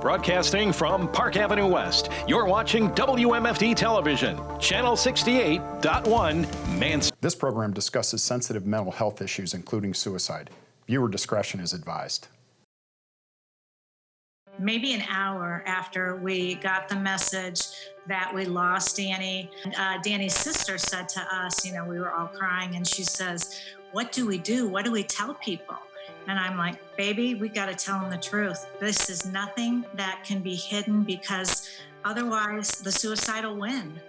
Broadcasting from Park Avenue West, you're watching WMFD Television, Channel 68.1, Mansfield. This program discusses sensitive mental health issues, including suicide. Viewer discretion is advised. Maybe an hour after we got the message that we lost Danny, Danny's sister said to us, we were all crying, and she says, "What do we do? What do we tell people?" And I'm like, "Baby, we got to tell them the truth. This is nothing that can be hidden, because otherwise the suicide will win."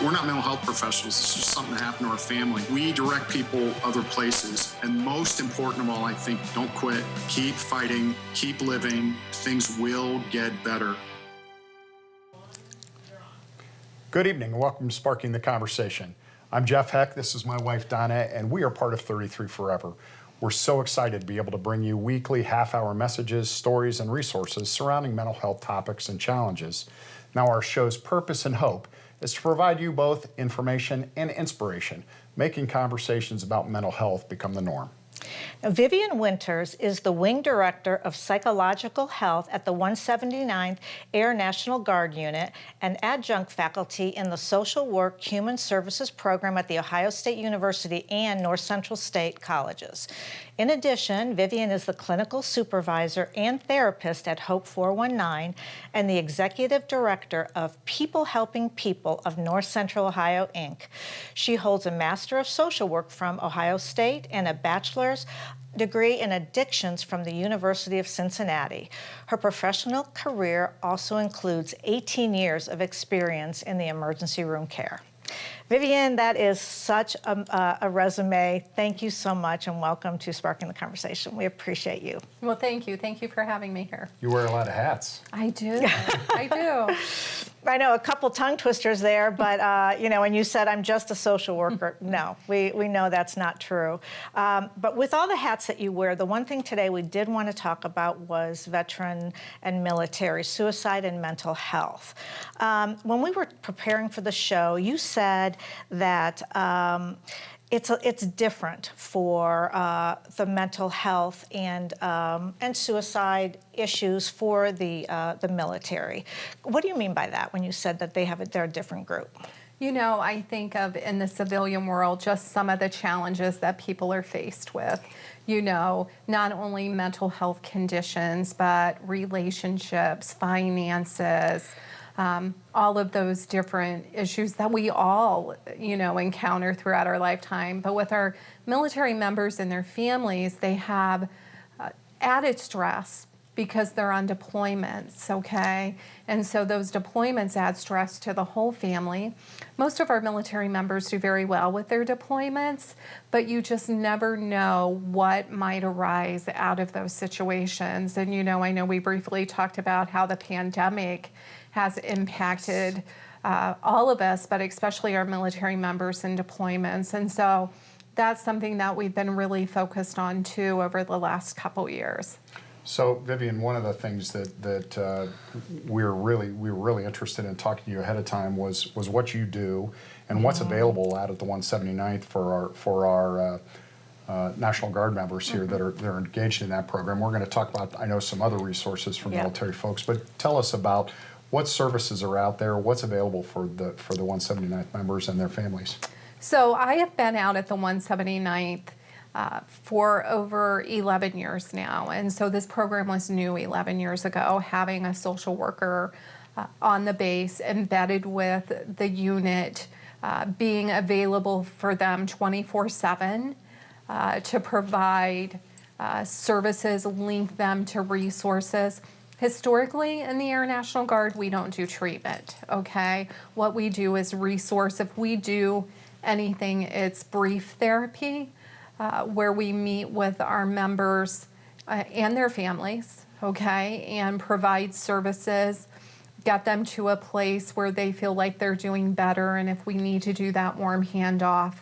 We're not mental health professionals. It's just something that happened to our family. We direct people other places. And most important of all, I think, don't quit. Keep fighting. Keep living. Things will get better. Good evening and welcome to Sparking the Conversation. I'm Jeff Heck. This is my wife, Donna, and we are part of 33 Forever. We're so excited to be able to bring you weekly half-hour messages, stories, and resources surrounding mental health topics and challenges. Now, our show's purpose and hope is to provide you both information and inspiration, making conversations about mental health become the norm. Now, Vivian Winters is the Wing Director of Psychological Health at the 179th Air National Guard Unit and adjunct faculty in the Social Work Human Services program at The Ohio State University and North Central State Colleges. In addition, Vivian is the Clinical Supervisor and Therapist at Hope 419 and the Executive Director of People Helping People of North Central Ohio, Inc. She holds a Master of Social Work from Ohio State and a Bachelor's degree in Addictions from the University of Cincinnati. Her professional career also includes 18 years of experience in the emergency room care. Vivian, that is such a resume. Thank you so much and welcome to Sparking the Conversation. We appreciate you. Well, thank you. Thank you for having me here. You wear a lot of hats. I do. I do. I know a couple tongue twisters there, but when you said I'm just a social worker, no, we know that's not true. But with all the hats that you wear, the one thing today we did want to talk about was veteran and military suicide and mental health. When we were preparing for the show, you said that it's different for the mental health and suicide issues for the military. What do you mean by that when you said that they're a different group? I think of in the civilian world just some of the challenges that people are faced with. Not only mental health conditions, but relationships, finances, all of those different issues that we all, encounter throughout our lifetime. But with our military members and their families, they have added stress because they're on deployments, okay? And so those deployments add stress to the whole family. Most of our military members do very well with their deployments, but you just never know what might arise out of those situations. And I know we briefly talked about how the pandemic has impacted all of us, but especially our military members in deployments. And so that's something that we've been really focused on too over the last couple years. So, Vivian, one of the things that we were really interested in talking to you ahead of time was what you do and what's available out at the 179th for our National Guard members here that are engaged in that program. We're going to talk about, I know, some other resources for military folks, but tell us about what services are out there, what's available for the 179th members and their families. So I have been out at the 179th for over 11 years now. And so this program was new 11 years ago, having a social worker on the base embedded with the unit, being available for them 24/7 to provide services, link them to resources. Historically, in the Air National Guard, we don't do treatment, okay? What we do is resource. If we do anything, it's brief therapy, where we meet with our members and their families, okay, and provide services, get them to a place where they feel like they're doing better, and if we need to do that warm handoff,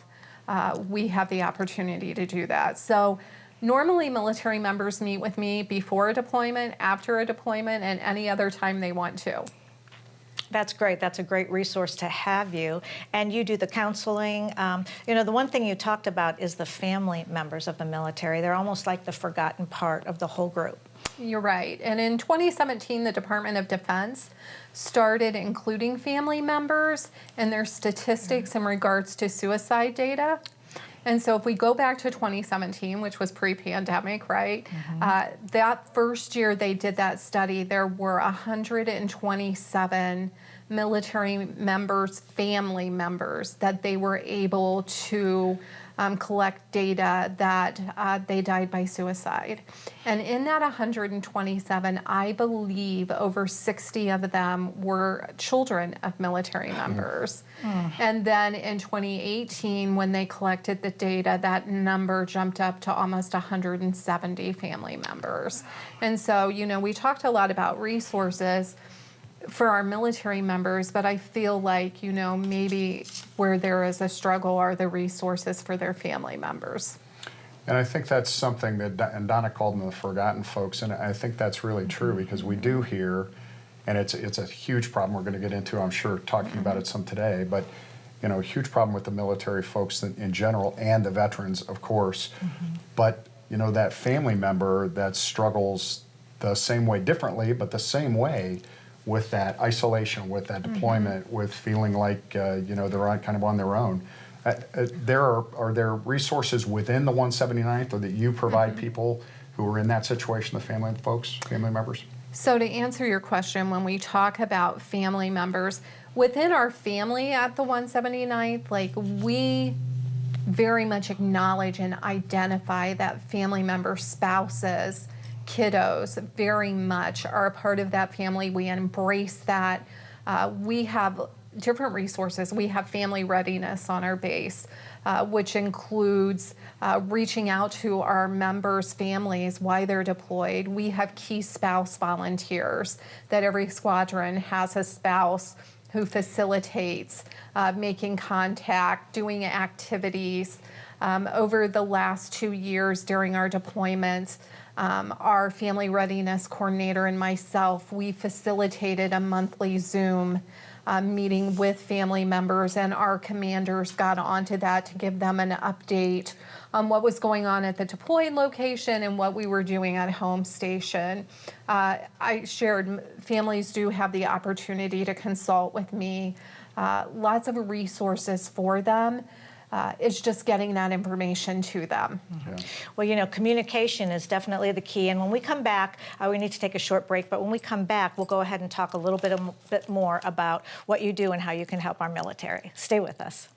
we have the opportunity to do that. So normally military members meet with me before a deployment, after a deployment, and any other time they want to. That's great. That's a great resource to have you. And you do the counseling. The one thing you talked about is the family members of the military. They're almost like the forgotten part of the whole group. You're right. And in 2017, the Department of Defense started including family members in their statistics in regards to suicide data. And so if we go back to 2017, which was pre-pandemic, right? That first year they did that study, there were 127 military members, family members, that they were able to collect data that they died by suicide. And in that 127, I believe over 60 of them were children of military members. And then in 2018, when they collected the data, that number jumped up to almost 170 family members. And so, we talked a lot about resources for our military members, but I feel like, maybe where there is a struggle are the resources for their family members. And I think that's something that, and Donna called them the forgotten folks, and I think that's really true because we do hear, and it's a huge problem we're going to get into, I'm sure, talking about it some today, but a huge problem with the military folks in general and the veterans, of course. But, that family member that struggles the same way differently, but the same way with that isolation, with that deployment, with feeling like they're kind of on their own. Are there resources within the 179th, or that you provide people who are in that situation, the family members? So to answer your question, when we talk about family members, within our family at the 179th, we very much acknowledge and identify that family members, spouses, kiddos very much are a part of that family. We embrace that. We have different resources. We have family readiness on our base, which includes reaching out to our members' families while they're deployed. We have key spouse volunteers that every squadron has a spouse who facilitates making contact, doing activities. Over the last 2 years during our deployments, our family readiness coordinator and myself, we facilitated a monthly Zoom meeting with family members, and our commanders got onto that to give them an update on what was going on at the deployed location and what we were doing at home station. I shared families do have the opportunity to consult with me. Lots of resources for them. It's just getting that information to them. Yeah. Well, communication is definitely the key. And when we come back, we need to take a short break, but when we come back, we'll go ahead and talk a little bit more about what you do and how you can help our military. Stay with us.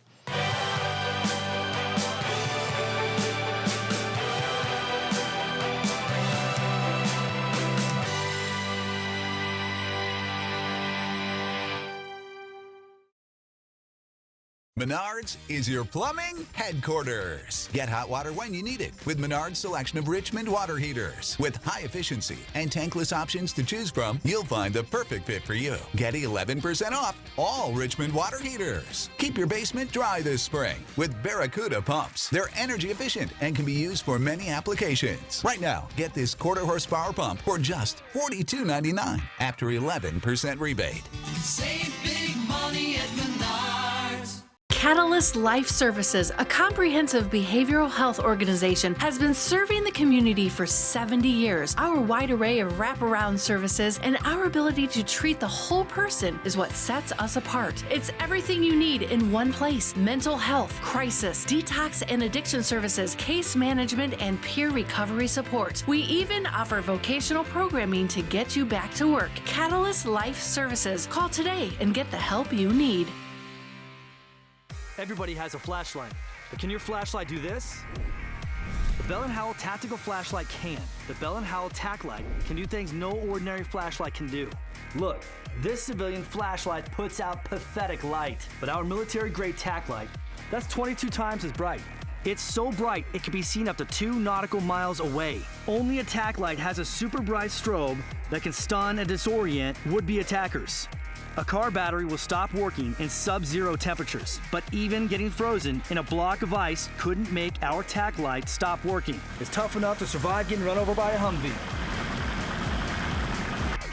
Menards is your plumbing headquarters. Get hot water when you need it with Menards' selection of Richmond water heaters. With high efficiency and tankless options to choose from, you'll find the perfect fit for you. Get 11% off all Richmond water heaters. Keep your basement dry this spring with Barracuda pumps. They're energy efficient and can be used for many applications. Right now, get this quarter horsepower pump for just $42.99 after 11% rebate. Save big money at Menards. Catalyst Life Services, a comprehensive behavioral health organization, has been serving the community for 70 years. Our wide array of wraparound services and our ability to treat the whole person is what sets us apart. It's everything you need in one place: mental health, crisis, detox and addiction services, case management, and peer recovery support. We even offer vocational programming to get you back to work. Catalyst Life Services. Call today and get the help you need. Everybody has a flashlight, but can your flashlight do this? The Bell & Howell Tactical Flashlight can. The Bell & Howell Tac Light can do things no ordinary flashlight can do. Look, this civilian flashlight puts out pathetic light, but our military-grade Tac Light, that's 22 times as bright. It's so bright, it can be seen up to 2 nautical miles away. Only a Tac Light has a super bright strobe that can stun and disorient would-be attackers. A car battery will stop working in sub-zero temperatures, but even getting frozen in a block of ice couldn't make our Tac Light stop working. It's tough enough to survive getting run over by a Humvee.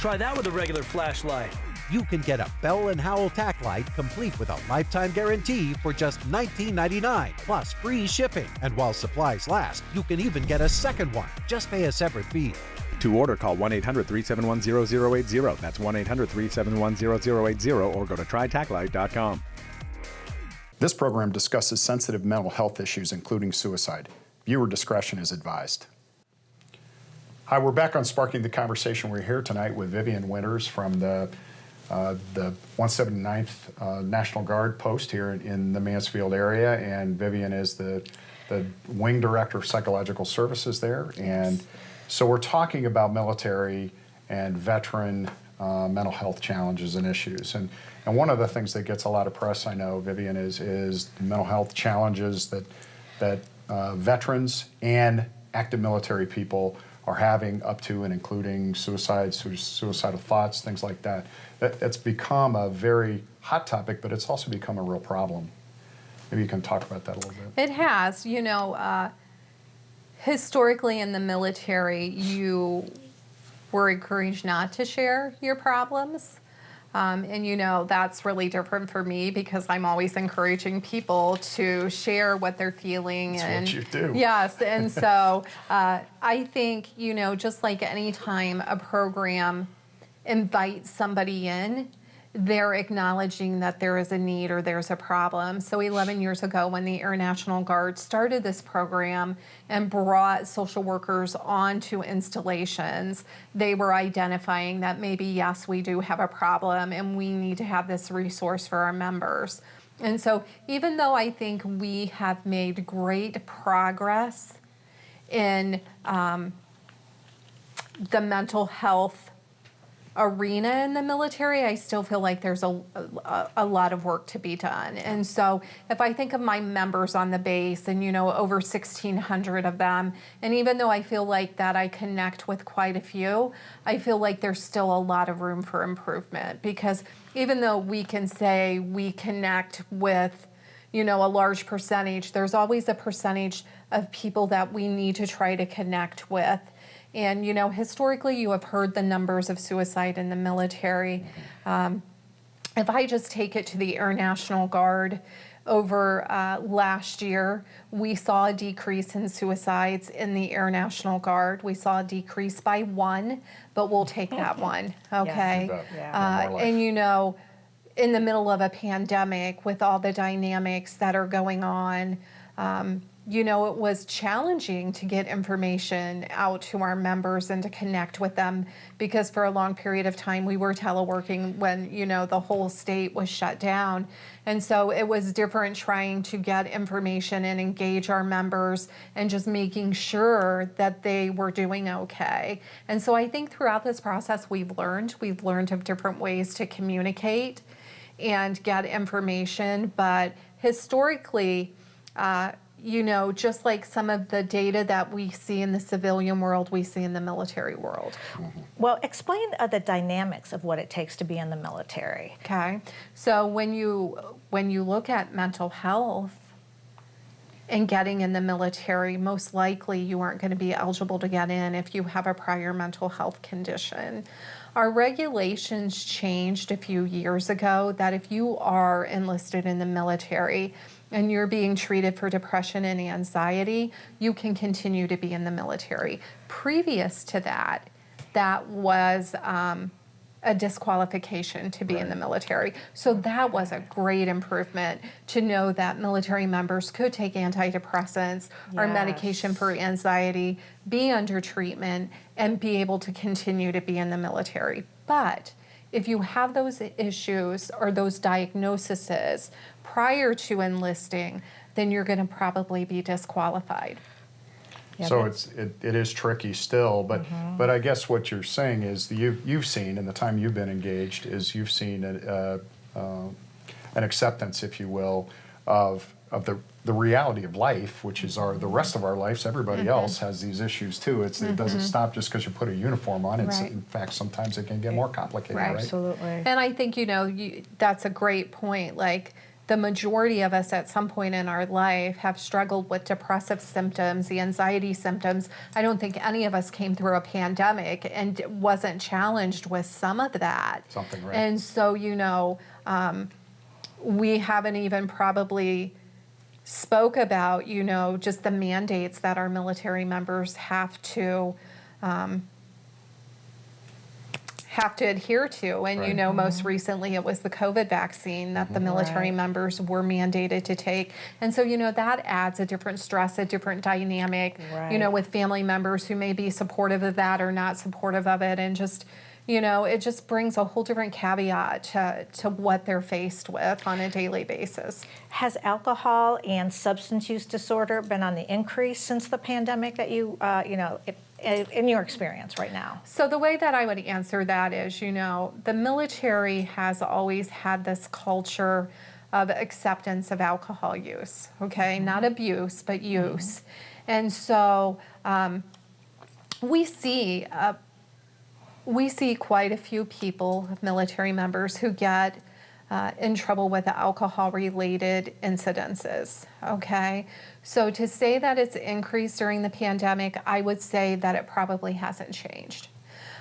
Try that with a regular flashlight. you can get a Bell & Howell tack light complete with a lifetime guarantee for just $19.99 plus free shipping. And while supplies last, you can even get a second one. Just pay a separate fee. To order, call 1-800-371-0080. That's 1-800-371-0080 or go to trytacklight.com. This program discusses sensitive mental health issues, including suicide. Viewer discretion is advised. Hi, we're back on Sparking the Conversation. We're here tonight with Vivian Winters from the 179th National Guard post here in the Mansfield area, and Vivian is the Wing Director of Psychological Services there. And so we're talking about military and veteran mental health challenges and issues. And one of the things that gets a lot of press, I know, Vivian, is the mental health challenges that veterans and active military people are having, up to and including suicidal thoughts, things like that. That's become a very hot topic, but it's also become a real problem. Maybe you can talk about that a little bit. It has. You know, historically in the military, you were encouraged not to share your problems. And you know, that's really different for me because I'm always encouraging people to share what they're feeling. That's what you do. Yes, and so I think, you know, just like any time a program invites somebody in, they're acknowledging that there is a need or there's a problem. So 11 years ago when the Air National Guard started this program and brought social workers onto installations, they were identifying that maybe, yes, we do have a problem and we need to have this resource for our members. And so even though I think we have made great progress in the mental health arena in the military, I still feel like there's a lot of work to be done. And so if I think of my members on the base, and you know, over 1,600 of them, and even though I feel like that I connect with quite a few, I feel like there's still a lot of room for improvement, because even though we can say we connect with, you know, a large percentage, there's always a percentage of people that we need to try to connect with. And, you know, historically, you have heard the numbers of suicide in the military. If I just take it to the Air National Guard, over last year, we saw a decrease in suicides in the Air National Guard. We saw a decrease by 1, but we'll take that one, okay? And, you know, in the middle of a pandemic, with all the dynamics that are going on, you know, it was challenging to get information out to our members and to connect with them, because for a long period of time we were teleworking when, you know, the whole state was shut down. And so it was different trying to get information and engage our members and just making sure that they were doing okay. And so I think throughout this process we've learned of different ways to communicate and get information. But historically, you know, just like some of the data that we see in the civilian world, we see in the military world. Well, explain the dynamics of what it takes to be in the military. Okay, so when you look at mental health and getting in the military, most likely you aren't going to be eligible to get in if you have a prior mental health condition. Our regulations changed a few years ago that if you are enlisted in the military and you're being treated for depression and anxiety, you can continue to be in the military. Previous to that, that was a disqualification to be in the military. So that was a great improvement to know that military members could take antidepressants or medication for anxiety, be under treatment, and be able to continue to be in the military. But if you have those issues or those diagnoses prior to enlisting, then you're going to probably be disqualified. So it is tricky still, but I guess what you're saying is you've seen, in the time you've been engaged, is you've seen an acceptance, if you will, of the reality of life, which is the rest of our lives. Everybody else has these issues too. It doesn't stop just because you put a uniform on. It's in fact, sometimes it can get more complicated, right? Absolutely. And I think, you know, that's a great point. Like, the majority of us at some point in our life have struggled with depressive symptoms, the anxiety symptoms. I don't think any of us came through a pandemic and wasn't challenged with some of that. Something, right? And so, we haven't even probably spoke about, just the mandates that our military members have to adhere to. And, Right. most recently it was the COVID vaccine that the military members were mandated to take. And so, that adds a different stress, a different dynamic, with family members who may be supportive of that or not supportive of it. And just, it just brings a whole different caveat to what they're faced with on a daily basis. Has alcohol and substance use disorder been on the increase since the pandemic that in your experience right now? So the way that I would answer that is, the military has always had this culture of acceptance of alcohol use, okay? Not abuse, but use. And so we see quite a few people, military members, who get in trouble with alcohol-related incidences, okay? So to say that it's increased during the pandemic, I would say that it probably hasn't changed.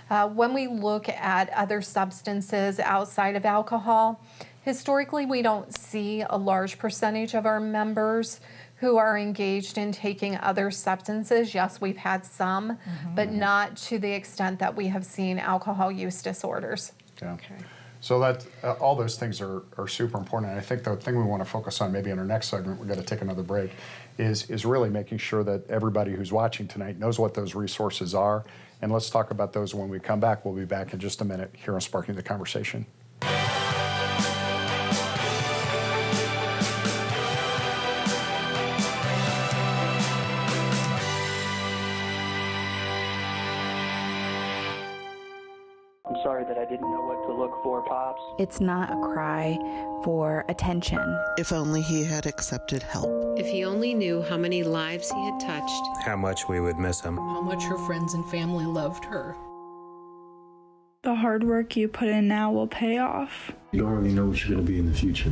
When we look at other substances outside of alcohol, historically we don't see a large percentage of our members who are engaged in taking other substances. Yes, we've had some, but not to the extent that we have seen alcohol use disorders. Yeah. Okay. So that all those things are super important. And I think the thing we want to focus on maybe in our next segment, we're going to take another break, is really making sure that everybody who's watching tonight knows what those resources are. And let's talk about those when we come back. We'll be back in just a minute here on Sparking the Conversation. Sorry that I didn't know what to look for, Pops. It's not a cry for attention. If only he had accepted help. If he only knew how many lives he had touched. How much we would miss him. How much her friends and family loved her. The hard work you put in now will pay off. You don't really know what you're going to be in the future.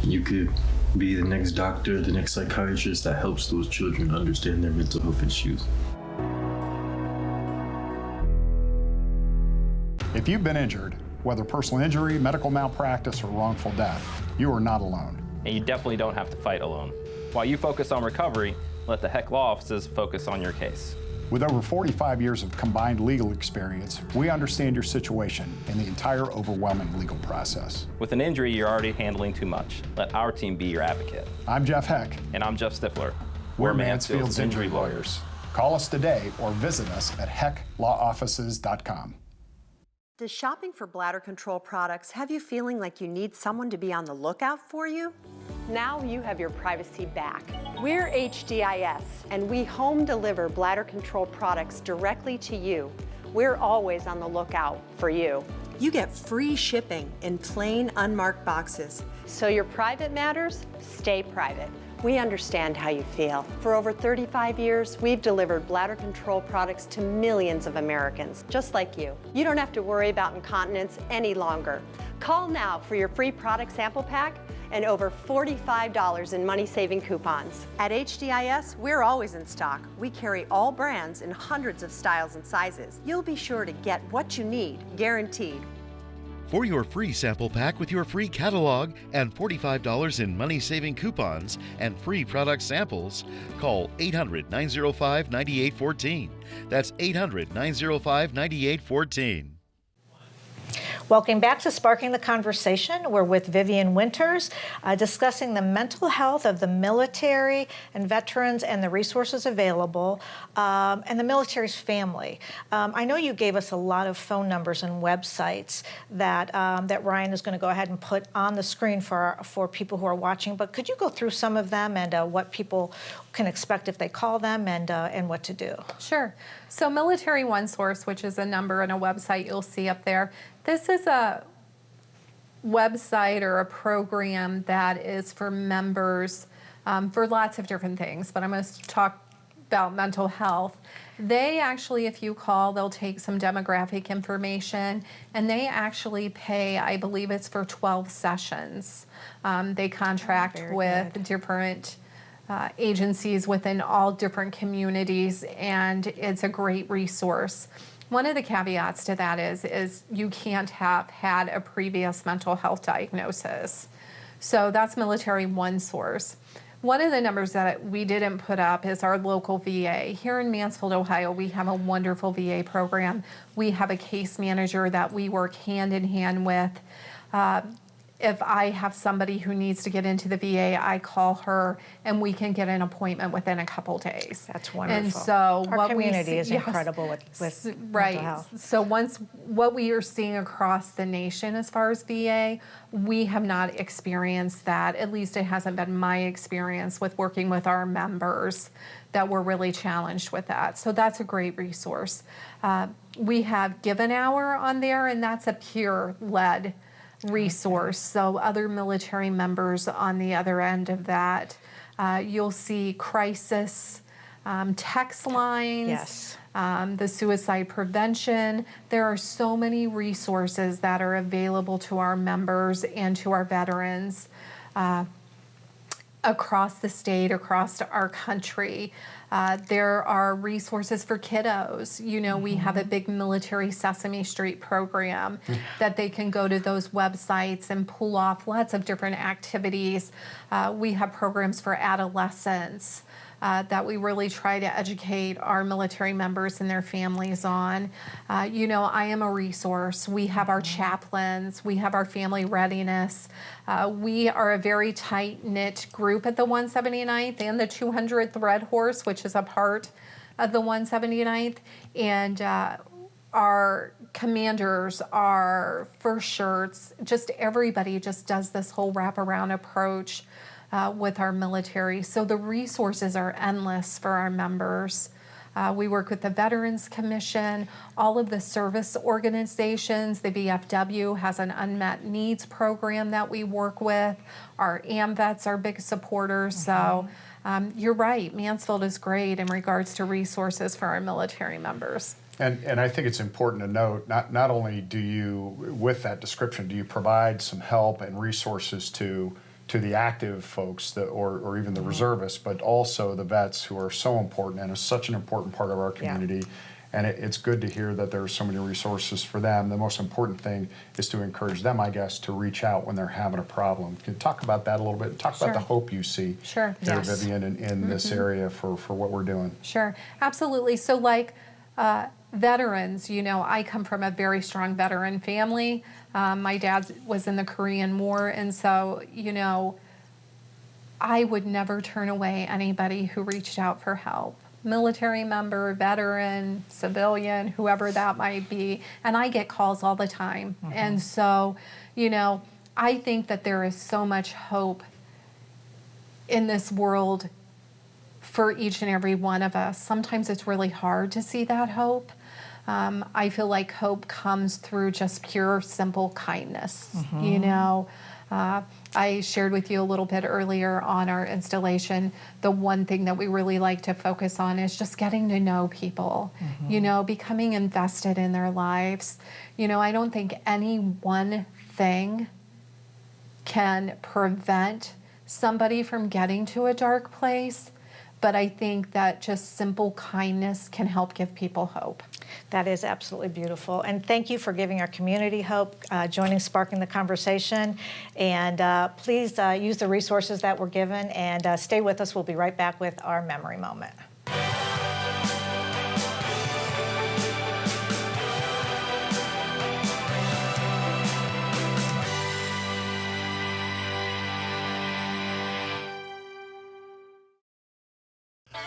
You could be the next doctor, the next psychiatrist that helps those children understand their mental health issues. If you've been injured, whether personal injury, medical malpractice, or wrongful death, you are not alone. And you definitely don't have to fight alone. While you focus on recovery, let the HEC law offices focus on your case. With over 45 years of combined legal experience, we understand your situation and the entire overwhelming legal process. With an injury you're already handling too much, let our team be your advocate. I'm Jeff Heck. And I'm Jeff Stifler. We're Mansfield's Injury Lawyers. Call us today or visit us at hecklawoffices.com. Does shopping for bladder control products have you feeling like you need someone to be on the lookout for you? Now you have your privacy back. We're HDIS, and we home deliver bladder control products directly to you. We're always on the lookout for you. You get free shipping in plain, unmarked boxes. So your private matters stay private. We understand how you feel. For over 35 years, we've delivered bladder control products to millions of Americans, just like you. You don't have to worry about incontinence any longer. Call now for your free product sample pack and over $45 in money-saving coupons. At HDIS, we're always in stock. We carry all brands in hundreds of styles and sizes. You'll be sure to get what you need, guaranteed. For your free sample pack with your free catalog and $45 in money-saving coupons and free product samples, call 800-905-9814. That's 800-905-9814. Welcome back to Sparking the Conversation. We're with Vivian Winters, discussing the mental health of the military and veterans and the resources available, and the military's family. I know you gave us a lot of phone numbers and websites that that Ryan is going to go ahead and put on the screen for people who are watching, but could you go through some of them and what people can expect if they call them and what to do? Sure. So Military One Source, which is a number and a website you'll see up there, this is a website or a program that is for members for lots of different things, but I'm going to talk about mental health. They actually, if you call, they'll take some demographic information, and they actually pay, I believe it's for 12 sessions. They contract with different agencies within all different communities, and it's a great resource. One of the caveats to that is you can't have had a previous mental health diagnosis. So that's military one source. One of the numbers that we didn't put up is our local VA. Here in Mansfield, Ohio, we have a wonderful VA program. We have a case manager that we work hand in hand with. If I have somebody who needs to get into the VA, I call her and we can get an appointment within a couple days. That's wonderful. And so our community is incredible with right. mental health. So what we are seeing across the nation as far as VA, we have not experienced that. At least it hasn't been my experience with working with our members that we're really challenged with that. So that's a great resource. We have Give an Hour on there, and that's a peer-led resource. So other military members on the other end of that. You'll see crisis text lines, Yes. The suicide prevention. There are so many resources that are available to our members and to our veterans across the state, across our country. There are resources for kiddos. You know, we have a big military Sesame Street program that they can go to those websites and pull off lots of different activities. We have programs for adolescents that we really try to educate our military members and their families on. You know, I am a resource. We have our chaplains. We have our family readiness. We are a very tight-knit group at the 179th and the 200th Red Horse, which is a part of the 179th. And our commanders, our first shirts, just everybody just does this whole wraparound approach with our military. So the resources are endless for our members. We work with the Veterans Commission, all of the service organizations. The VFW has an unmet needs program that we work with. Our AMVETs are big supporters. So you're right, Mansfield is great in regards to resources for our military members. And I think it's important to note, not only do you, with that description, do you provide some help and resources to the active folks or even the reservists, but also the vets who are so important and is such an important part of our community. Yeah. And it's good to hear that there are so many resources for them. The most important thing is to encourage them, I guess, to reach out when they're having a problem. Can you talk about that a little bit? And talk about the hope you see there, Vivian, in this area for what we're doing. Sure, absolutely. So like veterans, you know, I come from a very strong veteran family. My dad was in the Korean War, and so, you know, I would never turn away anybody who reached out for help. Military member, veteran, civilian, whoever that might be. And I get calls all the time. And so, you know, I think that there is so much hope in this world for each and every one of us. Sometimes it's really hard to see that hope. I feel like hope comes through just pure, simple kindness. You know, I shared with you a little bit earlier on our installation, the one thing that we really like to focus on is just getting to know people, you know, becoming invested in their lives. You know, I don't think any one thing can prevent somebody from getting to a dark place, but I think that just simple kindness can help give people hope. That is absolutely beautiful. And thank you for giving our community hope, joining Sparking the Conversation. And please use the resources that were given and stay with us. We'll be right back with our memory moment.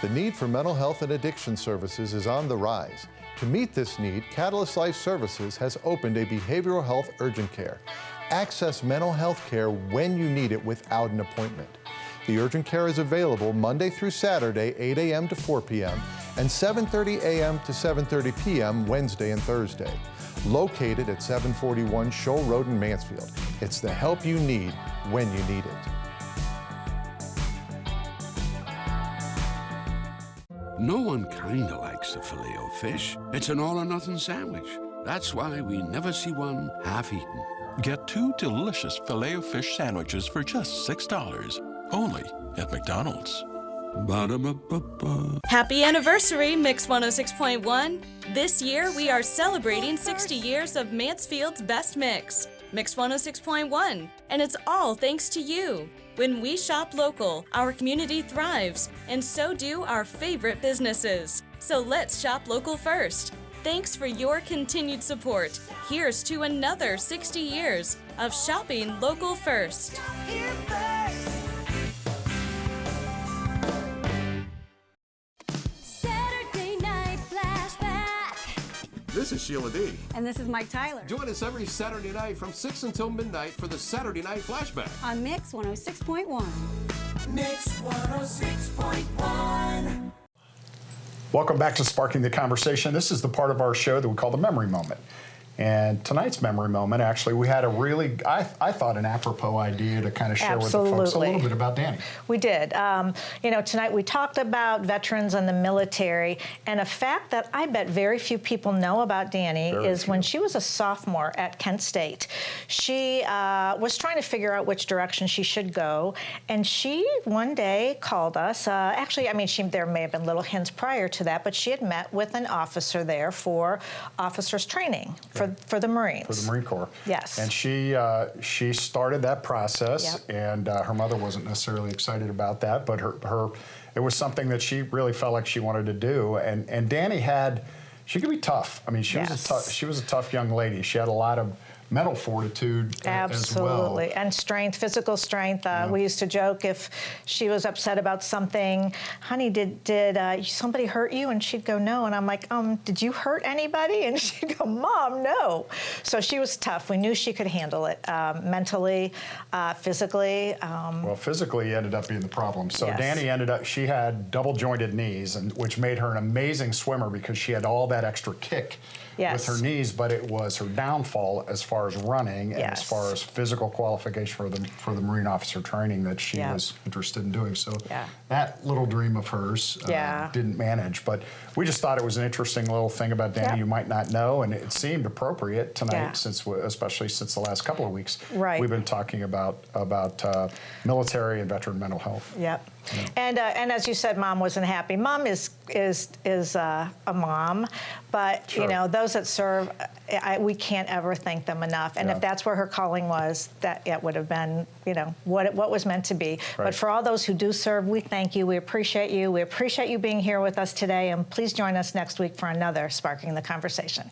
The need for mental health and addiction services is on the rise. To meet this need, Catalyst Life Services has opened a behavioral health urgent care. Access mental health care when you need it without an appointment. The urgent care is available Monday through Saturday, 8 a.m. to 4 p.m. and 7:30 a.m. to 7:30 p.m. Wednesday and Thursday. Located at 741 Shoal Road in Mansfield. It's the help you need when you need it. No one kinda likes the Filet-O-Fish. It's an all-or-nothing sandwich. That's why we never see one half-eaten. Get 2 delicious Filet-O-Fish sandwiches for just $6. Only at McDonald's. Ba-da-ba-ba-ba. Happy anniversary, Mix 106.1. This year, we are celebrating 60 years of Mansfield's best mix, Mix 106.1, and it's all thanks to you. When we shop local, our community thrives, and so do our favorite businesses. So let's shop local first. Thanks for your continued support. Here's to another 60 years of shopping local first. This is Sheila D. And this is Mike Tyler. Join us every Saturday night from 6 until midnight for the Saturday Night Flashback. On Mix 106.1. Mix 106.1. Welcome back to Sparking the Conversation. This is the part of our show that we call the Memory Moment. And tonight's memory moment, actually, we had a really, I thought, an apropos idea to kind of share with the folks a little bit about Danny. We did. You know, tonight we talked about veterans and the military, and a fact that I bet very few people know about Danny is when she was a sophomore at Kent State, she was trying to figure out which direction she should go, and she one day called us. Actually, I mean, there may have been little hints prior to that, but she had met with an officer there for officers training for the Marines. For the Marine Corps. Yes. And she started that process, and her mother wasn't necessarily excited about that, but it was something that she really felt like she wanted to do. And Danny she could be tough. I mean, she was a tough young lady. She had a lot of mental fortitude as well. Absolutely, and strength, physical strength. We used to joke if she was upset about something, honey, did somebody hurt you? And she'd go, no. And I'm like, did you hurt anybody? And she'd go, Mom, no. So she was tough. We knew she could handle it mentally, physically. Well, physically ended up being the problem. So Danny she had double jointed knees, which made her an amazing swimmer because she had all that extra kick with her knees, but it was her downfall as far as running and as far as physical qualification for the Marine officer training that she was interested in doing. So that little dream of hers didn't manage, but we just thought it was an interesting little thing about Danny you might not know, and it seemed appropriate tonight especially since the last couple of weeks we've been talking about military and veteran mental health. Yep. And as you said, Mom wasn't happy. Mom is a mom, but you know, those that serve, we can't ever thank them enough. And if that's where her calling was, that it would have been, you know, what was meant to be. But for all those who do serve, we thank you. We appreciate you. We appreciate you being here with us today. And please join us next week for another Sparking the Conversation.